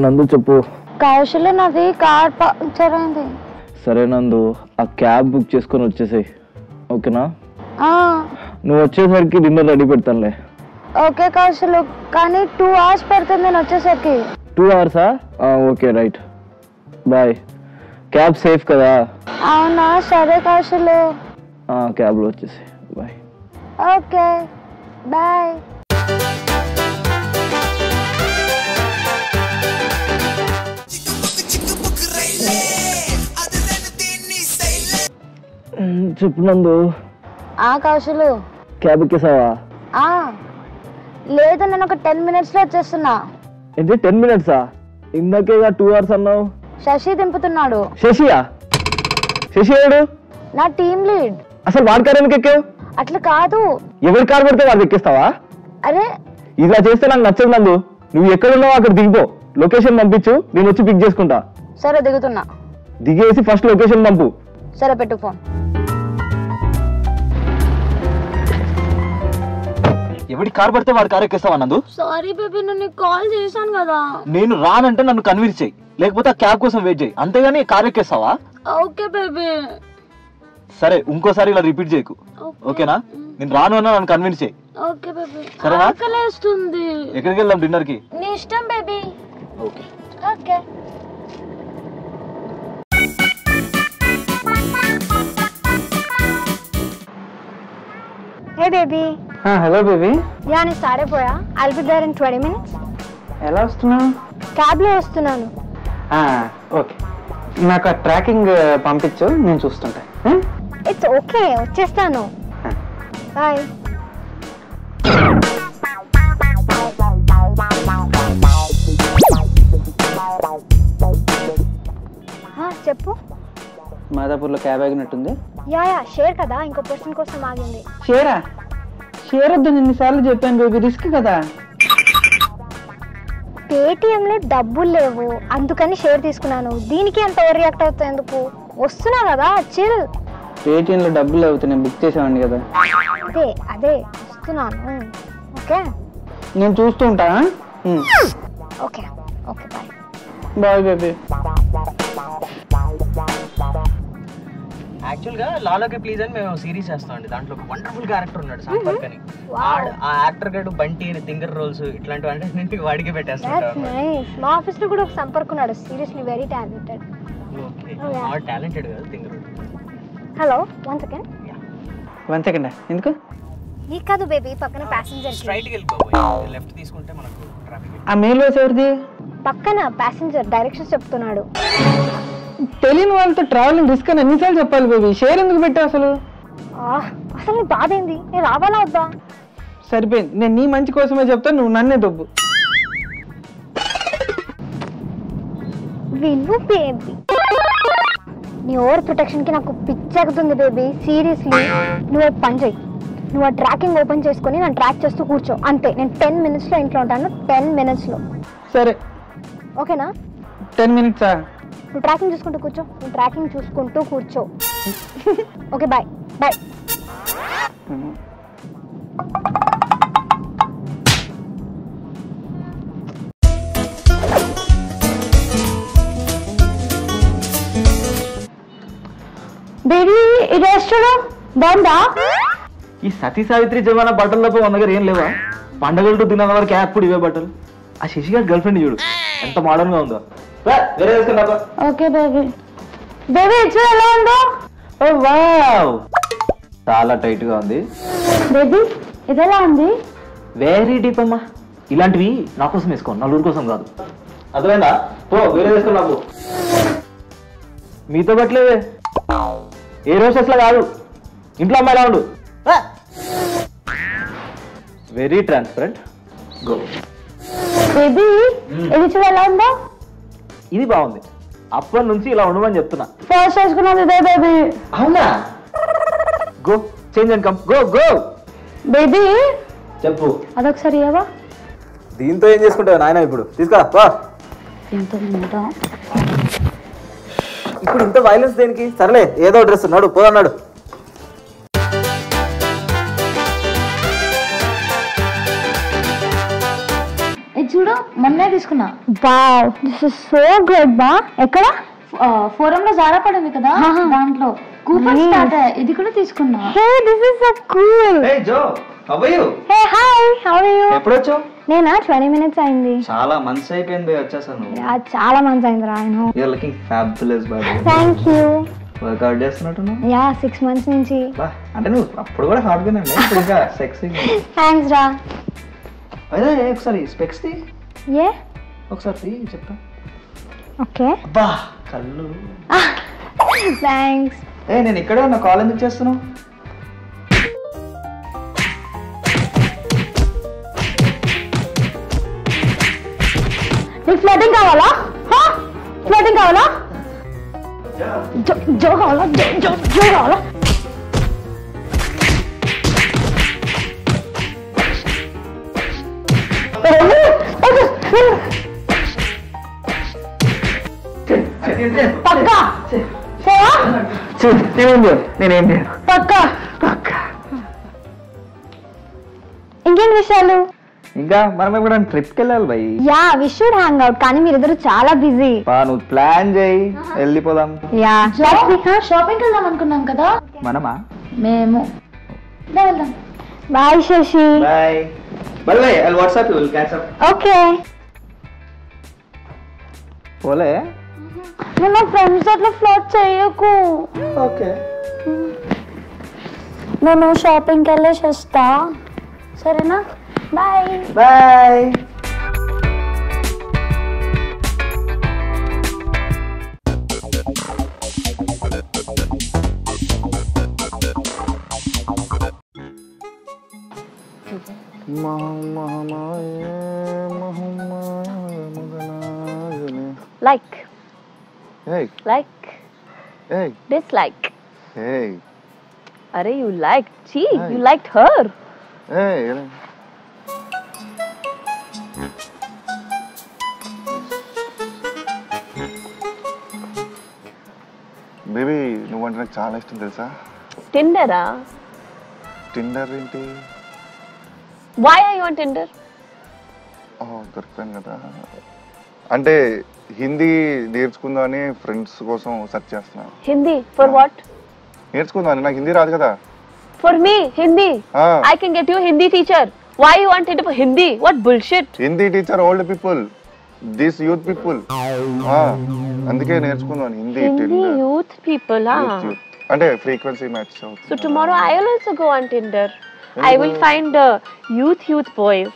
నందు చెప్పు. కౌశల్య నాది కార్ పంక్చర్ అయింది. సరే నందు, ఆ క్యాబ్ బుక్ చేసుకొని వచ్చేసాయి, ఓకేనా? నువ్వు వచ్చేసరికి డిన్నర్ రెడీ పెడతానులే. ఓకే కౌశల్య, కానీ 2 hours పడుతుంది నేను వచ్చేసరికి. 2 hours? Okay right, bye. Cab safe కదా? అవునా, సరే కౌశల్య. క్యాబ్లో వచ్చేసాయి, బాయ్. Okay bye. చెప్పు నందు. కౌశల్య క్యాబ్ ఎక్కేసావా? లేదు, నేను ఒక 10 minutes లో వచ్చేస్తున్నా. ఏంటి 10 minutes? ఇందాకేగా 2 hours అన్నావు. శశి దింపుతున్నాడు. శశియా? శశి ఎవడు? నా టీమ్ లీడ్. అసలు వాడి కార్ ఎందుకు ఎక్కావు? అట్లా కాదు. ఎవరి కార్ పడితే వాడికి ఎక్కిస్తావా? అరే ఇలా చేస్తే నాకు నచ్చదు నందు. నువ్వు ఎక్కడున్నావు అక్కడ దిగిపో, లొకేషన్ పంపించు, నేను వచ్చి పిక్ చేసుకుంటా. సరే దిగుతున్నా. దిగేసి ఫస్ట్ లొకేషన్ పంపు. సరే పెట్టు ఫోన్. ఎవడి కార్ పడితే వాడి కార్ ఎక్కిస్తావా నందు? సారీ బేబీ, నేను కాల్ చేశాను కదా. నేను రానంటే నన్ను కన్విన్స్ చేయి, లేకపోతే ఆ క్యాబ్ కోసం వెయిట్ చేయి, అంతేగాని కార్ ఎక్కేస్తావా? Okay baby. సరే ఇంకోసారి ఇలా రిపీట్ చేయకు, ఓకేనా? నేను రాను అన్నా నన్ను కన్విన్స్ చేయి. Okay baby. సరేనా? ఆకలేస్తుంది. ఎక్కడికి వెళ్దాం డిన్నర్ కి? నీ ఇష్టం baby. Okay okay. Hey baby. Hello baby. Yeah, నేను స్టార్ట్ అయిపోయా. I'll be there in 20 minutes. ఎలా వస్తున్నావు? క్యాబ్ లో వస్తున్నాను. ఓకే, నాకు ఆ ట్రాకింగ్ పంపించు, నేను చూస్తుంటా. ఇట్స్ ఓకే, వచ్చేస్తాను. బాయ్. చెప్పు. మాదాపూర్లో క్యాబ్ ఆగినట్టుంది. యా షేర్ కదా, ఇంకో పర్సన్ కోసం ఆగింది. షేర్ వద్దని ఎన్నిసార్లు చెప్పాను బేబీ, రిస్క్ కదా. పేటిఎం లో డబ్బులు లేవు, అందుకని షేర్ తీసుకున్నాను. దీనికి ఎంత ఓవర్ రియాక్ట్ అవుతావు ఎందుకు? వస్తున్నా కదా, చిల్. పేటిఎం లో డబ్బులు అవుతాయి, నేను బుక్ చేసామండి కదా. అదే వస్తున్నాను. ఓకే, నేను చూస్తూ ఉంటా. Okay okay bye. Bye baby. యాక్చువల్గా లాలోకి ప్లీజ్ అని మేము సిరీస్ చేస్తామండి. దాంట్లో ఒక వండర్ఫుల్ క్యారెక్టర్ ఉన్నాడు సంపర్క్ అని. ఆ యాక్టర్ గడు బంటి థింగర్ రోల్స్ ఇట్లాంటివి అంటే వాడికి పెట్టేస్తాం. మా ఆఫీస్ లో కూడా ఒక సంపర్క్ ఉన్నాడు, seriously very talented. Okay, talented కదా థింగర్. Hello, 1 second. 1 second ఎందుకు? నీ కాదు బేబీ, పక్కన ప్యాసింజర్. స్ట్రైట్ కి వెళ్ళిపోయి లెఫ్ట్ తీసుకుంటే మనకు ట్రాఫిక్. ఆ మెయిల్ వాయిస్ ఎవరిది? పక్కన ప్యాసింజర్ డైరెక్షన్స్ చెప్తున్నాడు. తెలియని వాళ్ళతో ట్రావెలింగ్ రిస్క్ అని ఎన్నిసార్లు చెప్పాలి బేబీ, షేర్ ఎందుకు పెట్టావు అసలు? అసలు నీ బాధ ఏంది? నేను రావాలా వద్దా? సరిపోయింది, నేను నీ మంచి కోసమే చెప్తాను, నువ్వు నన్నే దొబ్బు. విను బేబీ, నీ ఓవర్ ప్రొటెక్షన్ కి నాకు పిచ్చెక్కుతుంది బేబీ, సీరియస్లీ. నువ్వు పని చేయి, నువ్వు ఆ ట్రాకింగ్ ఓపెన్ చేసుకుని నన్ను ట్రాక్ చేస్తూ కూర్చో, అంతే. నేను 10 minutes లో ఇంట్లో ఉంటాను, 10 minutes లో. సరే ఓకేనా? 10 minutes. నువ్వు ట్రాకింగ్ చూసుకుంటూ కూర్చో, నువ్వు ట్రాకింగ్ చూసుకుంటూ కూర్చో. Okay bye bye. బేబీ, ఈ రెస్టారెంట్ బాగుందా? ఈ సతీ సావిత్రి జమానా బట్టలు తప్ప మన దగ్గర ఏం లేవా? పండగలతో తిన్న వరకు ఎప్పుడు ఇవే బట్టలు. ఆ శశి గారి గర్ల్ ఫ్రెండ్ చూడు ఎంత మోడర్న్ గా ఉందో. Okay baby. బేబీ ఇది ఎలా ఉందో? ఓ వావ్, చాలా టైట్ గా ఉంది. బేబీ ఇది ఎలా ఉంది? వెరీ డీప్ అమ్మా. ఇలాంటివి నా కోసం వేసుకో, నలుగురి కోసం కాదు, అర్థమైందా? పో వేరే వేసుకున్నా పో. మీతో పట్టలేదే, ఏ రోషెస్ లా కాదు, ఇంట్లో అమ్మాయిలా ఉండు. Very transparent. గో బేబీ, ఇది చూడ ఎలా ఉందో? ఇది బాగుంది, అప్పటి నుంచి ఇలా ఉండమని చెప్తున్నా. ఫస్ట్ వేసుకున్నది ఇదే బేబీ. అవునా? Go change and come, go go. Baby చెప్పు. అదొకసారి ఇవ్వవా? దీంతో ఏం చేసుకుంటావు నాయన? ఇప్పుడు తీసుకురా. ఇప్పుడు ఇంత వైలెన్స్ దేనికి? సరేలే, ఏదో డ్రెస్ నాడు పోదన్నాడు. ఇది చూడు మొన్నే తీసుకున్నా. Wow this is so good బా. ఎక్కడ? ఫోరం లో జారా పడింది కదా దాంట్లో కూపన్ స్టార్ట్. ఇది కూడా తీసుకున్నా. Hey this is so cool. Hey Jo how are you? Hey hi how are you? ఎప్పుడు వచ్చావు? నేనా 20 minutes అయింది. చాలా మంత్స్ అయిపోయింది వచ్చేసాను. చాలా మంత్స్ అయింది రా. నేను you are looking fabulous by the way. Thank you. Workout చేస్తున్నట్టున్నావు. యా 6 months నుంచి. బా అంటే నువ్వు అప్పుడు కూడా హాట్ గానే ఉండే ఇప్పుడు ఇంకా సెక్సీగా. థాంక్స్ రా. అదే ఒకసారి స్పెక్స్ తీ. ఏ ఒకసారి తీ చెప్తా. ఓకే. బా కళ్ళు. థాంక్స్. నేను ఇక్కడే ఉన్నా. కాల్ ఎందుకు చేస్తున్నావు? నీకు ఫ్లోటింగ్ కావాలా? ఫ్లోటింగ్ కావాలా? జో కావాలా? జో కావాలా? పక్కా నేనేం చేయను. పక్కా. ఇంకేంటి విషయాలు? ఇంకా మనం ఇప్పుడు ట్రిప్కి వెళ్ళాలి భయ్. Yeah we should hang out. కానీ మీరిద్దరు చాలా బిజీ. నువ్వు ప్లాన్ చేయి వెళ్ళిపోదాం. యా షాపింగ్ వెళ్దాం అనుకున్నాం కదా మనమా? మేము. వెళ్దాం. Bye Sashi. Bye bye bye. I WhatsApp you. Will catch up. Okay. పోలే. నా ఫ్రెండ్స్ అట్లా ఫ్లోట్ చేయకు. ఓకే. నేను షాపింగ్కి వెళ్ళేసి వస్తా. సరేనా? Bye bye. Like. Hey. Like. Hey. Dislike. Hey. Arey, you liked. Gee, Hey. you liked her. Hey. Baby నువ్వంటే నాకు చాలా ఇష్టం తెలుసా. Tinder-ఆ? టిండర్ ఏంటి? Why are you on Tinder? దొరికిపోయాను కదా. అంటే హిందీ నేర్చుకుందామని ఫ్రెండ్స్ కోసం సెర్చ్ చేస్తున్నాను. Hindi? For what? నేర్చుకుందామని. నాకు హిందీ రాదు కదా. For me, Hindi. I can get you a Hindi teacher. Why you want Tinder for Hindi? What bullshit? Hindi teacher old people, this youth people. అందుకే నేర్చుకుందామని Hindi. Hindi youth people, huh? అంటే frequency match అవుతుంది. So tomorrow I will also go on Tinder. I will find youth boys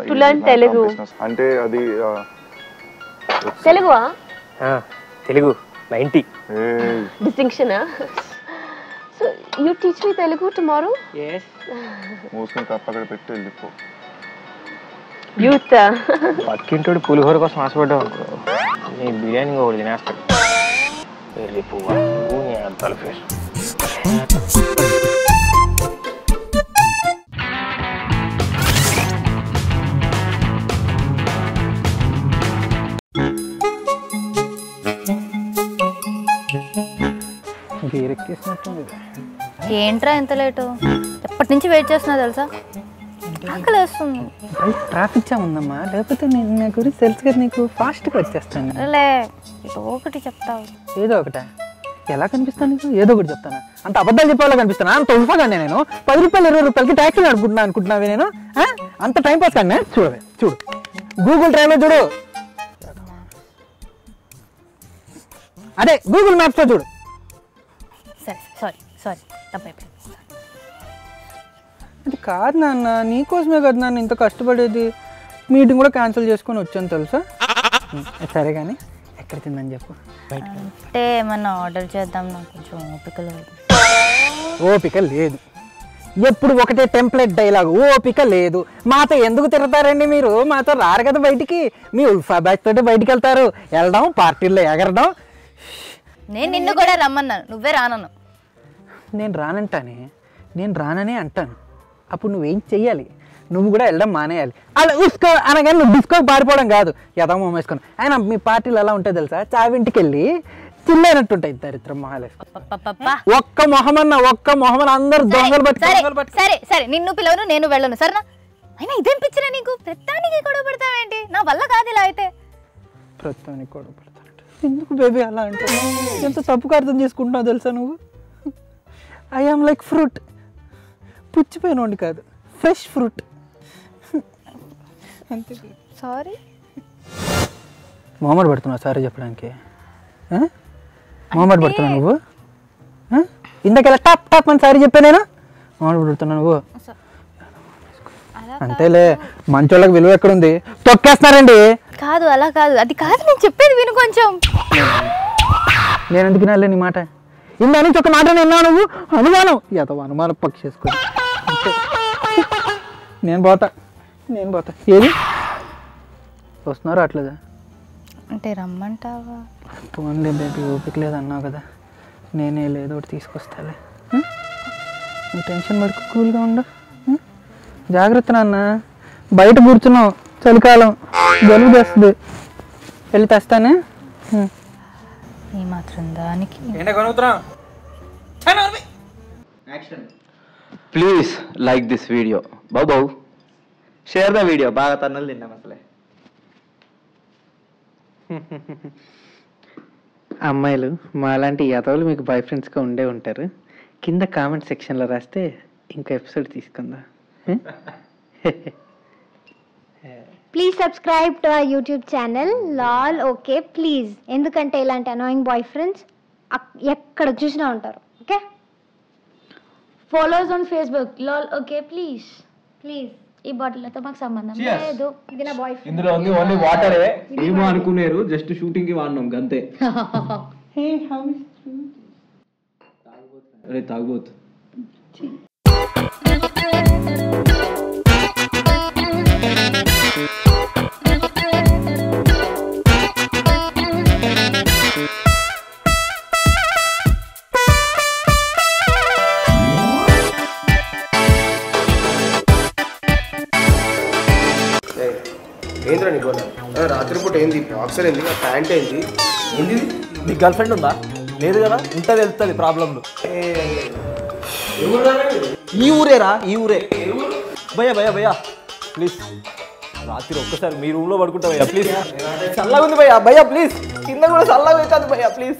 to learn Telugu. అంటే అది Telugu? Telugu 90. Distinction, huh? So you teach me Telugu tomorrow? Yes. మోసుకుని తప్పక్కడ పెట్టి వెళ్ళిపో. Youth. పక్కింటోడు పులిహోర కోసం ఆశపడ్డావు అనుకో, నీ బిర్యానీ ఒకటి తినేస్తాడు. వెర్రి పువ్వా తల ఫేస్. ఏంట్రా ఎంత లేటు? ఎప్పటి నుంచి వెయిట్ చేస్తున్నా తెలుసా? ఆకలి వేస్తుంది. ట్రాఫిక్ జామ్ ఉందమ్మా, లేకపోతే నేను నా గురించి తెలుసు కదా నీకు, ఫాస్ట్గా వచ్చేస్తాను. లే ఏదో ఒకటి చెప్తావు. ఏదో ఒకట? ఎలా కనిపిస్తాను నీకు? ఏదో ఒకటి చెప్తానా? అంత అబద్ధాలు చెప్పేలా కనిపిస్తానా? అంత ఉల్ఫాగా నేను 10 రూపాయలు 20 రూపాయలకి ట్యాక్సీ అనుకుంటున్నావే నేను? అంత టైం పాస్ కానీ చూడవే, చూడు గూగుల్ డ్రైవ్లో చూడు, అదే గూగుల్ మ్యాప్స్లో చూడు. సరే సారీ తప్పైపోయింది. అది కాదు నాన్న, నీకోసమే కదా నాన్న ఇంత కష్టపడేది. మీటింగ్ కూడా క్యాన్సిల్ చేసుకొని వచ్చాను తెలుసా. సరే కానీ ఎక్కడ తిందని చెప్పు. అంటే ఏమన్నా ఆర్డర్ చేద్దాం, నాకు కొంచెం ఓపిక లేదు. ఓపిక లేదు, ఎప్పుడు ఒకటే టెంప్లెట్ డైలాగ్, ఓపిక లేదు. మాతో ఎందుకు తిరుగుతారండి మీరు? మాతో రారు కదా బయటికి. మీ ఉల్ఫా బ్యాచ్ తోటి బయటికి వెళ్తారు, వెళ్ళడం పార్టీల్లో ఎగరడం. నేను నిన్ను కూడా రమ్మన్నాను, నువ్వే రానను. నేను రాననే అంటాను. అప్పుడు నువ్వేం చెయ్యాలి? నువ్వు కూడా వెళ్ళడం మానేయాలి. అలా ఉస్కో అనగానే నువ్వు డిస్కో పారిపోవడం కాదు, యథా మొహం వేసుకొని. ఆయన మీ పార్టీలు ఎలా ఉంటాయి తెలుసా? చావింటికి వెళ్ళి చిల్లైనట్టుంటాయి దరిద్రం మొహాలు. ఒక్క మొహమన్న అందరు దొంగలు పట్టి. సరే నిన్ను పిలవను, నేను వెళ్ళను. సరేనా? అయినా ఇదేం పిచ్చిరా నీకు? ప్రతిదానికి గొడవ పడతావేంటి? నా వల్ల కాదు ఇలా అయితే. ప్రతిదానికి గొడవ పడతానంట. ఎందుకు బేబీ అలా అంటే? ఎంత తప్పుగా అర్థం చేసుకుంటున్నావు తెలుసా నువ్వు? I am like fruit. పుచ్చిపోయినోండి కాదు, ఫ్రెష్ ఫ్రూట్. అంతే. సారీ. మొహమాట పడుతున్నావు సారీ చెప్పడానికి? మొహమాట పడుతున్నావు నువ్వు? ఇందాకెలా టాప్ టాప్ అని సారీ చెప్పా నేను? మొహమాట పడుతున్నావు నువ్వు? అంతేలే, మంచోళ్ళకి విలువ ఎక్కడుంది? తొక్కేస్తున్నారండి. కాదు అలా కాదు, అది కాదు నేను చెప్పేది విను కొంచెం. నేను ఎందుకు వినాలి నీ మాట? ఇందా నుంచి ఒక మాట విన్నావు నువ్వు? అనుమానం అనుమానం పక్షి చేసుకో. నేను పోతా. ఏది వస్తున్నారు అట్లేదా? అంటే రమ్మంటావా? పోన్లే బేబీ, ఓపిక లేదు అన్నావు కదా, నేనే లేదో ఒకటి తీసుకొస్తాలే. నువ్వు టెన్షన్ పడుకు, కూల్గా ఉండు. జాగ్రత్త నాన్న, బయట కూర్చున్నావు, చలికాలం, జలుబు చేస్తుంది. వెళ్ళి తెస్తానే. ఈ మాత్రం దానికి please like this video. Babu share the video. బాగా తన్నులు తిన్నాం అసలే. అమ్మాయిలు మాలాంటి యాదవులు మీకు బాయ్ ఫ్రెండ్స్గా ఉండే ఉంటారు. కింద కామెంట్ సెక్షన్లో రాస్తే ఇంకో ఎపిసోడ్ తీసుకుందాం. Please subscribe to our YouTube channel Lal okay please. ఎందుకంటే ఇలాంటి అనాయింగ్ బాయ్ ఫ్రెండ్స్ ఎక్కడ చూసినా ఉంటారు. Okay, follows on Facebook Lal okay please. Please. ఈ బాటిల్తో మాకు సంబంధం Cheers. లేదు. ఇది నా బాయ్ ఫ్రెండ్. ఇందులో ఉంది ఓన్లీ వాటరే. ఏమో అనుకునేరు, జస్ట్ షూటింగ్ కి వాడినాం అంతే. అరే తాగబోతు. ఏంద్రా నీ గోడ? రాత్రిపూట ఏంది? బాక్సర్ ఏంది? ప్యాంట్ ఏంది? ఏంది? నీ గర్ల్ ఫ్రెండ్ ఉందా? లేదు కదా, ఉంటుంది వెళ్తుంది ప్రాబ్లంలు. ఈ ఊరేరా, ఈ ఊరే. భయ్యా భయ్యా భయ్యా ప్లీజ్, రాత్రి ఒక్కసారి మీ రూమ్ లో పడుకుంటా భయ్యా ప్లీజ్. చల్లగా ఉంది భయ్యా, భయ్యా ప్లీజ్. కింద కూడా చల్లగా అవుతుంది భయ్యా ప్లీజ్.